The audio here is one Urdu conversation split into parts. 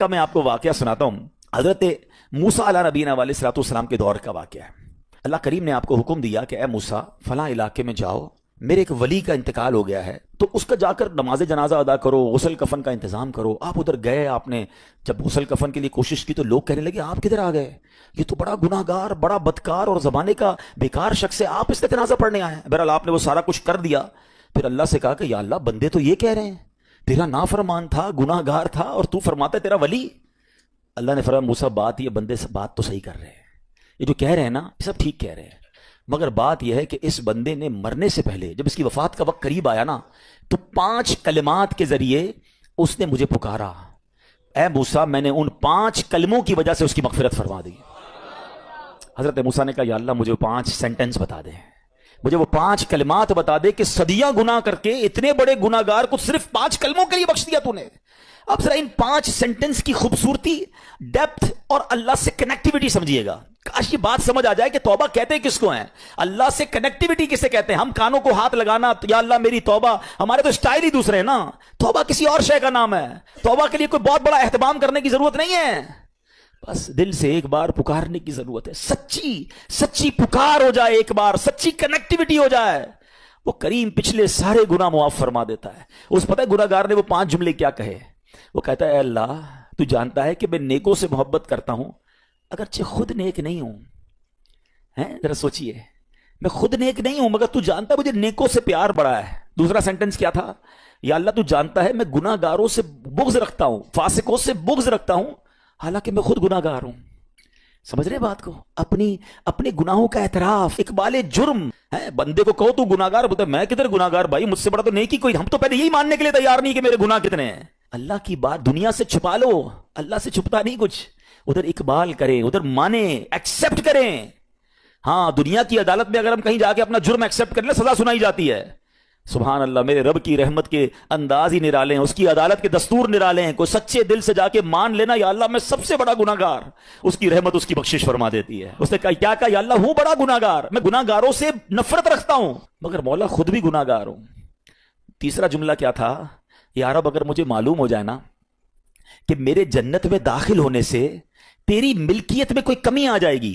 کا میں آپ کو واقعہ سناتا ہوں. حضرت موسیٰ علیہ نبینا علیہ الصلوۃ والسلام کے دور کا واقعہ ہے. اللہ کریم نے آپ کو حکم دیا کہ اے موسیٰ فلاں علاقے میں جاؤ, میرے ایک ولی کا انتقال ہو گیا ہے, تو اس کا جا کر نماز جنازہ ادا کرو, غسل کفن کا انتظام کرو. آپ ادھر گئے, آپ نے جب غسل کفن کے لیے کوشش کی تو لوگ کہنے لگے آپ کدھر آ گئے, یہ تو بڑا گناہ گار, بڑا بدکار اور زمانے کا بیکار شخص ہے, آپ اس کا جنازہ پڑھنے آئے ہیں. بہرحال آپ نے وہ سارا کچھ کر دیا. پھر اللہ سے کہا کہ یا اللہ بندے تو یہ کہہ رہے ہیں تیرا نافرمان تھا, گناہ گار تھا, اور تو فرماتا ہے تیرا ولی. اللہ نے فرمایا موسیٰ بات یہ بندے سے بات تو صحیح کر رہے ہیں, یہ جو کہہ رہے ہیں نا یہ سب ٹھیک کہہ رہے ہیں, مگر بات یہ ہے کہ اس بندے نے مرنے سے پہلے جب اس کی وفات کا وقت قریب آیا نا تو 5 کلمات کے ذریعے اس نے مجھے پکارا, اے موسیٰ میں نے ان 5 کلموں کی وجہ سے اس کی مغفرت فرما دی. حضرت موسیٰ نے کہا یا اللہ مجھے 5 سینٹنس بتا دے, مجھے وہ 5 کلمات بتا دے کہ صدیاں گناہ کر کے اتنے بڑے گناہ گار کو صرف 5 کلموں کے لیے بخش دیا تو نے. اب ذرا ان 5 سینٹنس کی خوبصورتی, ڈیپتھ اور اللہ سے کنیکٹیوٹی سمجھیے گا. کاش یہ بات سمجھ آ جائے کہ توبہ کہتے کس کو ہیں, اللہ سے کنیکٹیوٹی کسے کہتے ہیں. ہم کانوں کو ہاتھ لگانا یا اللہ میری توبہ, ہمارے تو سٹائل ہی دوسرے ہیں نا. توبہ کسی اور شے کا نام ہے, توبہ کے لیے کوئی بہت بڑا اہتمام کرنے کی ضرورت نہیں ہے, بس دل سے ایک بار پکارنے کی ضرورت ہے. سچی پکار ہو جائے, ایک بار سچی کنیکٹیوٹی ہو جائے, وہ کریم پچھلے سارے گناہ معاف فرما دیتا ہے. اس پتہ ہے گناہ گار نے وہ 5 جملے کیا کہے, وہ کہتا ہے اے اللہ تو جانتا ہے کہ میں نیکوں سے محبت کرتا ہوں اگرچہ خود نیک نہیں ہوں. ذرا سوچئے, میں خود نیک نہیں ہوں مگر تو جانتا ہے مجھے نیکوں سے پیار بڑا ہے. دوسرا سینٹنس کیا تھا, یا اللہ تو جانتا ہے میں گناہ گاروں سے بغض رکھتا ہوں, فاسقوں سے بغض رکھتا ہوں, حالانکہ میں خود گناہ گار ہوں. سمجھ رہے بات کو, اپنے گناہوں کا اعتراف, اقبال جرم ہے. بندے کو کہو تو گناہ گار, بولتا میں کدھر گناہ گار بھائی, مجھ سے بڑا تو نیکی کوئی. ہم تو پہلے یہی ماننے کے لیے تیار نہیں کہ میرے گناہ کتنے ہیں. اللہ کی بات دنیا سے چھپا لو, اللہ سے چھپتا نہیں کچھ. ادھر اقبال کریں, ادھر مانیں, ایکسپٹ کریں. ہاں دنیا کی عدالت میں اگر ہم کہیں جا کے اپنا جرم ایکسپٹ کر لیں سزا سنائی جاتی ہے. سبحان اللہ, میرے رب کی رحمت کے انداز ہی نرالے ہیں, اس کی عدالت کے دستور نرالے ہیں. کوئی سچے دل سے جا کے مان لینا یا اللہ میں سب سے بڑا گناہ گار, اس کی رحمت اس کی بخشش فرما دیتی ہے. اس نے کیا کہا, یا اللہ ہوں بڑا گناہ گار, میں گناہ گاروں سے نفرت رکھتا ہوں مگر مولا خود بھی گناہ گار ہوں. تیسرا جملہ کیا تھا, یا رب اگر مجھے معلوم ہو جائے نا کہ میرے جنت میں داخل ہونے سے تیری ملکیت میں کوئی کمی آ جائے گی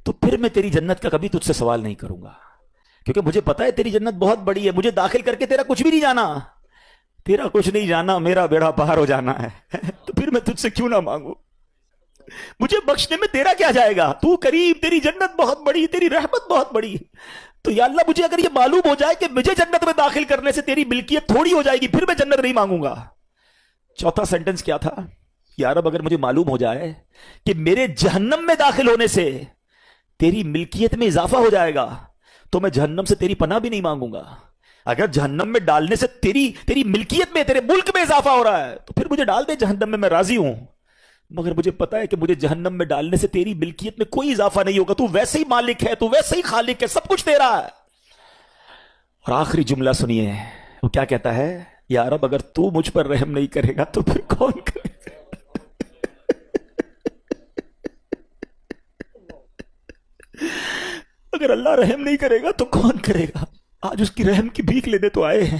تو پھر میں تیری جنت کا کبھی تجھ سے سوال نہیں کروں گا, کیونکہ مجھے پتا ہے تیری جنت بہت بڑی ہے. مجھے داخل کر کے تیرا کچھ بھی نہیں جانا, تیرا کچھ نہیں جانا, میرا بیڑا پار ہو جانا ہے. تو پھر میں تجھ سے کیوں نہ مانگوں, مجھے بخشنے میں تیرا کیا جائے گا, تو کریم, تیری جنت بہت بڑی, تیری رحمت بہت بڑی. تو یا اللہ مجھے اگر یہ معلوم ہو جائے کہ مجھے جنت میں داخل کرنے سے تیری ملکیت تھوڑی ہو جائے گی پھر میں جنت نہیں مانگوں گا. چوتھا سینٹنس کیا تھا, یا رب اگر مجھے معلوم ہو جائے کہ میرے جہنم میں داخل ہونے سے تیری ملکیت میں اضافہ ہو جائے گا تو میں جہنم سے تیری پناہ بھی نہیں مانگوں گا. اگر جہنم میں ڈالنے سے تیری ملکیت میں, تیرے ملک میں اضافہ ہو رہا ہے تو پھر مجھے ڈال دے جہنم میں راضی ہوں, مگر مجھے پتا ہے کہ مجھے جہنم میں ڈالنے سے تیری ملکیت میں کوئی اضافہ نہیں ہوگا. تو ویسے ہی مالک ہے, تو ویسے ہی خالق ہے, سب کچھ تیرا ہے. اور آخری جملہ سنیے, وہ کیا کہتا ہے, یا رب اگر تو مجھ پر رحم نہیں کرے گا تو پھر کون کرے گا. اگر اللہ رحم نہیں کرے گا تو کون کرے گا. آج اس کی رحم کی بھیک لینے تو آئے ہیں,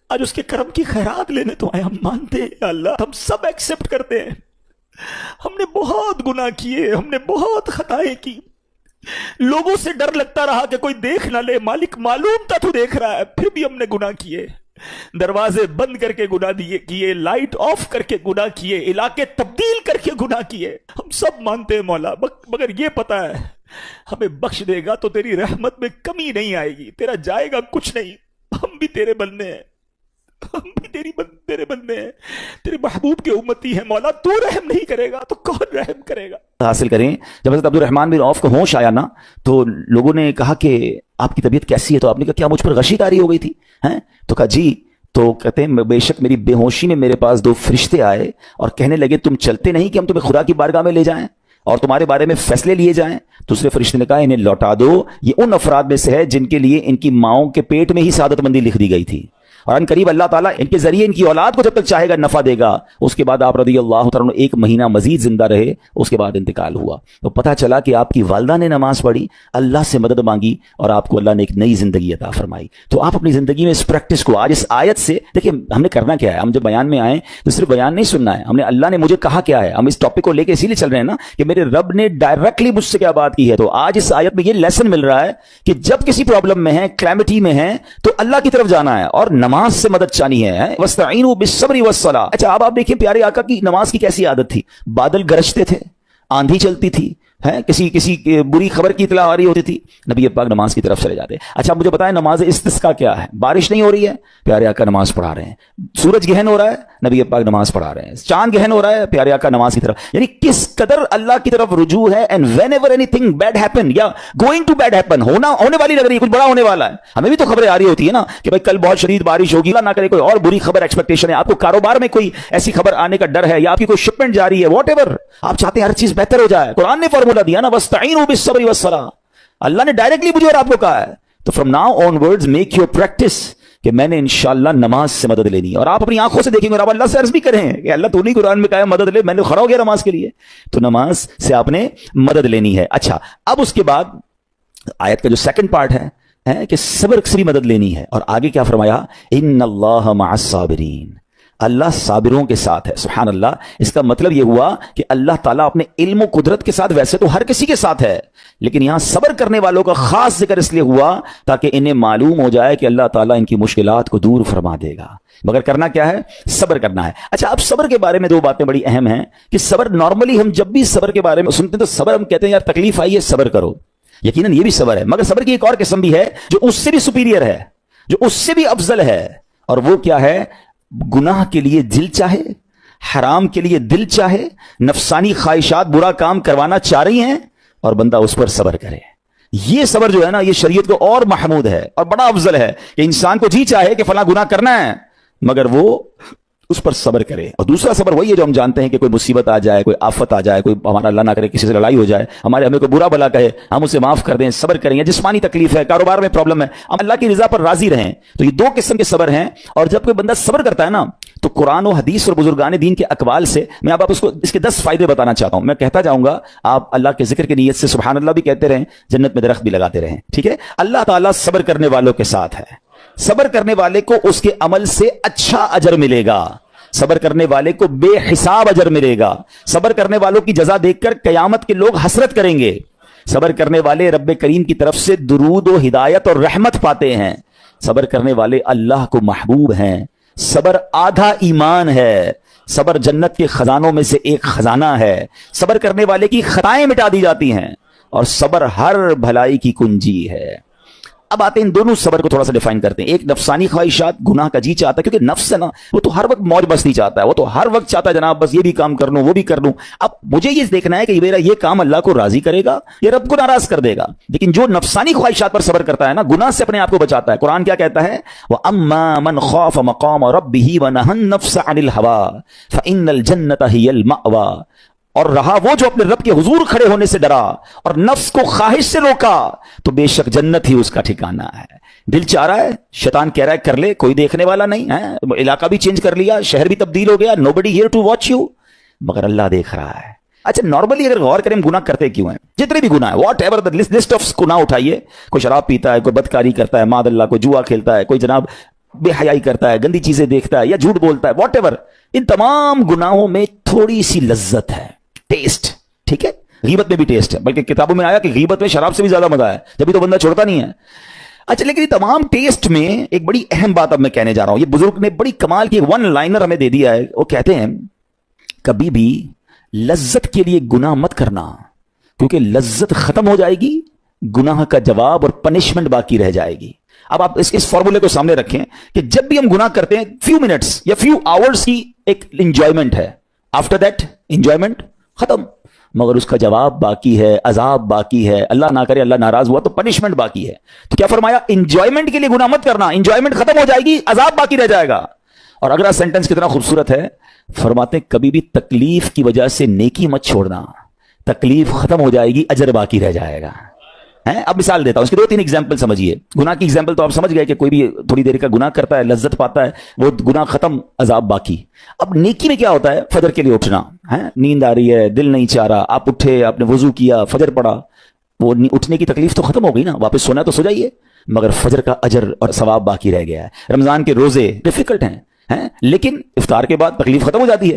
آج اس کے کرم کی خیرات لینے تو آئے. ہم مانتے ہیں یا اللہ, ہم سب ایکسپٹ کرتے ہیں, ہم نے بہت گناہ کیے, ہم نے بہت خطائیں کی, لوگوں سے ڈر لگتا رہا کہ کوئی دیکھ نہ لے. مالک معلوم تھا تو دیکھ رہا ہے, پھر بھی ہم نے گناہ کیے. دروازے بند کر کے گناہ کیے, لائٹ آف کر کے گناہ کیے, علاقے تبدیل کر کے گناہ کیے. ہم سب مانتے ہیں مولا, مگر یہ پتا ہے ہمیں بخش دے گا تو تیری رحمت میں کمی نہیں آئے گی, تیرا جائے گا کچھ نہیں. ہم بھی تیرے بندے ہیں, ہم بھی تیرے بندے ہیں, تیرے محبوب کے امتی ہیں مولا. تو رحم نہیں کرے گا تو کون رحم کرے گا. حاصل کریں. جب حضرت عبدالرحمن بن عوف کو ہوش آیا نا تو لوگوں نے کہا کہ آپ کی طبیعت کیسی ہے, تو آپ نے کہا کیا مجھ پر غشی طاری ہو گئی تھی ہیں, تو کہا جی. تو کہتے ہیں بے شک میری بے ہوشی میں میرے پاس 2 فرشتے آئے اور کہنے لگے تم چلتے نہیں کہ ہم تمہیں خدا کی بارگاہ میں لے جائیں اور تمہارے بارے میں فیصلے لیے جائیں. دوسرے فرشتے نے کہا انہیں لوٹا دو, یہ ان افراد میں سے ہے جن کے لیے ان کی ماؤں کے پیٹ میں ہی سعادت مندی لکھ دی گئی تھی. اور ان قریب اللہ تعالیٰ ان کے ذریعے ان کی اولاد کو جب تک چاہے گا نفع دے گا. اس کے بعد آپ رضی اللہ تعالیٰ عنہ 1 مہینہ مزید زندہ رہے, اس کے بعد انتقال ہوا. تو پتہ چلا کہ آپ کی والدہ نے نماز پڑھی, اللہ سے مدد مانگی, اور آپ کو اللہ نے ایک نئی زندگی عطا فرمائی. تو آپ اپنی زندگی میں اس پریکٹس کو آج اس آیت سے دیکھیں. ہم نے کرنا کیا ہے, ہم جب بیان میں آئیں تو صرف بیان نہیں سننا ہے, ہم نے اللہ نے مجھے کہا کیا ہے. ہم اس ٹاپک کو لے کے اسی لیے چل رہے ہیں نا کہ میرے رب نے ڈائریکٹلی مجھ سے کیا بات کی ہے. تو آج اس آیت میں یہ لیسن مل رہا ہے کہ جب کسی پرابلم میں ہے, کلیمٹی میں ہے, تو اللہ کی طرف جانا ہے اور نماز سے مدد چانی ہے. وَاسْتَعِينُوا بِالصَّبْرِ وَالصَّلَاةِ. اچھا اب آپ دیکھیں پیارے آقا کی نماز کی کیسی عادت تھی. بادل گرجتے تھے, آندھی چلتی تھی, کسی بری خبر کی اطلاع آ رہی ہوتی تھی, نبی پاک نماز کی طرف چلے جاتے. اچھا مجھے بتائیں نماز استسقاء کیا ہے؟ بارش نہیں ہو رہی ہے, پیارے آقا نماز پڑھا رہے ہیں. سورج گہن ہو رہا ہے, نبی پاک نماز پڑھا رہے ہیں. چاند گہن ہو رہا ہے, پیارے آقا نماز کی طرف. یعنی کس قدر اللہ کی طرف رجوع ہے. And whenever anything bad happen یا گوئنگ ٹو بیڈ ہیپن, ہونے والی لگ رہی ہے, کچھ بڑا ہونے والا ہے. ہمیں بھی تو خبریں آ رہی ہوتی ہے نا کہ بھائی کل بہت شدید بارش ہوگی, اللہ نہ کرے کوئی اور بری خبر ایکسپیکٹیشن ہے. آپ کو کاروبار میں کوئی ایسی خبر آنے کا ڈر ہے, یا آپ کی کوئی شپمنٹ جاری ہے, واٹ ایور آپ چاہتے ہیں ہر چیز بہتر ہو جائے. قرآن نے فارمولا دیا نا, وَاسْتَعِينُوا بِالصَّبْرِ وَالصَّلَاةِ. اللہ نے ڈائریکٹلی مجھے اور آپ کو کہا ہے. تو from now on words make your practice کہ میں نے انشاءاللہ نماز سے مدد لینی ہے. اور آپ اپنی آنکھوں سے دیکھیں گے اور آپ اللہ سے عرض بھی کریں کہ اللہ تو نہیں قرآن میں کہا ہے مدد لے, میں نے کھڑا ہو گیا نماز کے لیے. تو نماز سے آپ نے مدد لینی ہے. اچھا اب اس کے بعد آیت کا جو سیکنڈ پارٹ ہے کہ صبر سے مدد لینی ہے. اور آگے کیا فرمایا, ان اللہ مع الصابرین, اللہ صابروں کے ساتھ ہے. سبحان اللہ. اس کا مطلب یہ ہوا کہ اللہ تعالیٰ اپنے علم و قدرت کے ساتھ ویسے تو ہر کسی کے ساتھ ہے, لیکن یہاں صبر کرنے والوں کا خاص ذکر اس لیے ہوا تاکہ انہیں معلوم ہو جائے کہ اللہ تعالیٰ ان کی مشکلات کو دور فرما دے گا. مگر کرنا کیا ہے, صبر کرنا ہے. اچھا اب صبر کے بارے میں 2 باتیں بڑی اہم ہیں کہ صبر نارملی ہم جب بھی صبر کے بارے میں سنتے ہیں تو صبر ہم کہتے ہیں یار تکلیف آئی ہے صبر کرو. یقیناً یہ بھی صبر ہے, مگر صبر کی ایک اور قسم بھی ہے جو اس سے بھی سپیریئر ہے, جو اس سے بھی افضل ہے. اور وہ کیا ہے, گناہ کے لیے دل چاہے, حرام کے لیے دل چاہے, نفسانی خواہشات برا کام کروانا چاہ رہی ہیں اور بندہ اس پر صبر کرے. یہ صبر جو ہے نا یہ شریعت کو اور محمود ہے اور بڑا افضل ہے کہ انسان کو جی چاہے کہ فلاں گناہ کرنا ہے مگر وہ اس پر صبر کرے. اور دوسرا صبر وہی ہے جو ہم جانتے ہیں کہ کوئی مصیبت آ جائے, کوئی آفت آ جائے, کوئی ہمارا اللہ نہ کرے کسی سے لڑائی ہو جائے, ہمیں کوئی برا بلا کہے, ہم اسے معاف کر دیں, صبر کریں. یا جسمانی تکلیف ہے, کاروبار میں پرابلم ہے, ہم اللہ کی رضا پر راضی رہیں. تو یہ 2 قسم کے صبر ہیں. اور جب کوئی بندہ صبر کرتا ہے نا تو قرآن و حدیث اور بزرگان دین کے اقوال سے میں اب آپ اس کے 10 فائدے بتانا چاہتا ہوں. میں کہتا جاؤں گا, آپ اللہ کے ذکر کی نیت سے سبحان اللہ بھی کہتے رہیں, جنت میں درخت بھی لگاتے رہیں. ٹھیک ہے. اللہ تعالیٰ صبر کرنے والوں کے ساتھ ہے. صبر کرنے والے کو اس کے عمل سے اچھا اجر ملے گا, صبر کرنے والے کو بے حساب اجر ملے گا. صبر کرنے والوں کی جزا دیکھ کر قیامت کے لوگ حسرت کریں گے. صبر کرنے والے رب کریم کی طرف سے درود و ہدایت اور رحمت پاتے ہیں. صبر کرنے والے اللہ کو محبوب ہیں. صبر آدھا ایمان ہے. صبر جنت کے خزانوں میں سے ایک خزانہ ہے. صبر کرنے والے کی خطائیں مٹا دی جاتی ہیں اور صبر ہر بھلائی کی کنجی ہے. اب آتے ہیں ان دونوں صبر کو تھوڑا سا ڈیفائن کرتے ہیں. ایک نفسانی خواہشات, گناہ کا جی چاہتا ہے, کیونکہ نفس ہے نا وہ تو ہر وقت موج مستی چاہتا ہے, وہ تو ہر وقت چاہتا ہے جناب بس یہ بھی کام کر لوں وہ بھی کر لوں. اب مجھے یہ دیکھنا ہے کہ میرا یہ کام اللہ کو راضی کرے گا یا رب کو ناراض کر دے گا. لیکن جو نفسانی خواہشات پر صبر کرتا ہے نا, گناہ سے اپنے آپ کو بچاتا ہے. قرآن کیا کہتا ہے, وَأَمَّا مَنْ خَافَ مَقَامَ رَبِّهِ وَنَهَى النَّفْسَ عَنِ الْهَوَىٰ فَإِنَّ الْجَنَّةَ هِيَ الْمَأْوَىٰ. اور رہا وہ جو اپنے رب کے حضور کھڑے ہونے سے ڈرا اور نفس کو خواہش سے روکا تو بے شک جنت ہی اس کا ٹھکانہ ہے. دل چاہ رہا ہے, شیطان کہہ رہا ہے کر لے, کوئی دیکھنے والا نہیں ہے, علاقہ بھی چینج کر لیا, شہر بھی تبدیل ہو گیا, nobody here to watch you, مگر اللہ دیکھ رہا ہے. اچھا نارملی اگر غور کریں گناہ کرتے کیوں ہیں, جتنے بھی گناہ ہیں what ever the list of گناہ اٹھائیے, کوئی شراب پیتا ہے, کوئی بدکاری کرتا ہے, معاذ اللہ, کوئی جوا کھیلتا ہے, کوئی جناب بے حیائی کرتا ہے, گندی چیزیں دیکھتا ہے یا جھوٹ بولتا ہے, واٹ ایور, ان تمام گناہوں میں تھوڑی سی لذت ہے, ٹیسٹ. ٹھیک ہے, غیبت میں بھی ٹیسٹ ہے, بلکہ کتابوں میں آیا کہ غیبت میں شراب سے بھی زیادہ مزہ ہے, جبھی تو بندہ چھوڑتا نہیں ہے. اچھا لیکن یہ تمام ٹیسٹ میں ایک بڑی اہم بات اب میں کہنے جا رہا ہوں. یہ بزرگ نے بڑی کمال کی 1 لائنر ہمیں دے دیا ہے. وہ کہتے ہیں کبھی بھی لذت کے لیے گناہ مت کرنا, کیونکہ لذت ختم ہو جائے گی, گناہ کا جواب اور پنشمنٹ باقی رہ جائے گی. اب آپ اس فارمولے کو سامنے رکھیں کہ جب بھی ہم گناہ کرتے ہیں فیو منٹس یا فیو آورز کی ایک انجوائمنٹ ہے, آفٹر دیٹ انجوائمنٹ ختم, مگر اس کا جواب باقی ہے, عذاب باقی ہے, اللہ نہ کرے اللہ ناراض ہوا تو پنشمنٹ باقی ہے. تو کیا فرمایا, انجوائمنٹ کے لیے گناہ مت کرنا, انجوائمنٹ ختم ہو جائے گی, عذاب باقی رہ جائے گا. اور اگلا سینٹنس کتنا خوبصورت ہے, فرماتے ہیں کبھی بھی تکلیف کی وجہ سے نیکی مت چھوڑنا, تکلیف ختم ہو جائے گی, اجر باقی رہ جائے گا. ہیں. اب مثال دیتا ہوں, اس کے 2-3 ایگزامپل سمجھیے. گناہ کی ایگزامپل تو آپ سمجھ گئے کہ کوئی بھی تھوڑی دیر کا گناہ کرتا ہے, لذت پاتا ہے, وہ گناہ ختم, عذاب باقی. اب نیکی میں کیا ہوتا ہے؟ فجر کے لیے اٹھنا ہے, نیند آ رہی ہے, دل نہیں چاہ رہا, آپ اٹھے, آپ نے وضو کیا, فجر پڑھا, وہ اٹھنے کی تکلیف تو ختم ہو گئی نا, واپس سونا ہے تو سو جائیے, مگر فجر کا اجر اور ثواب باقی رہ گیا ہے. رمضان کے روزے ڈیفیکلٹ ہیں, لیکن افطار کے بعد تکلیف ختم ہو جاتی ہے.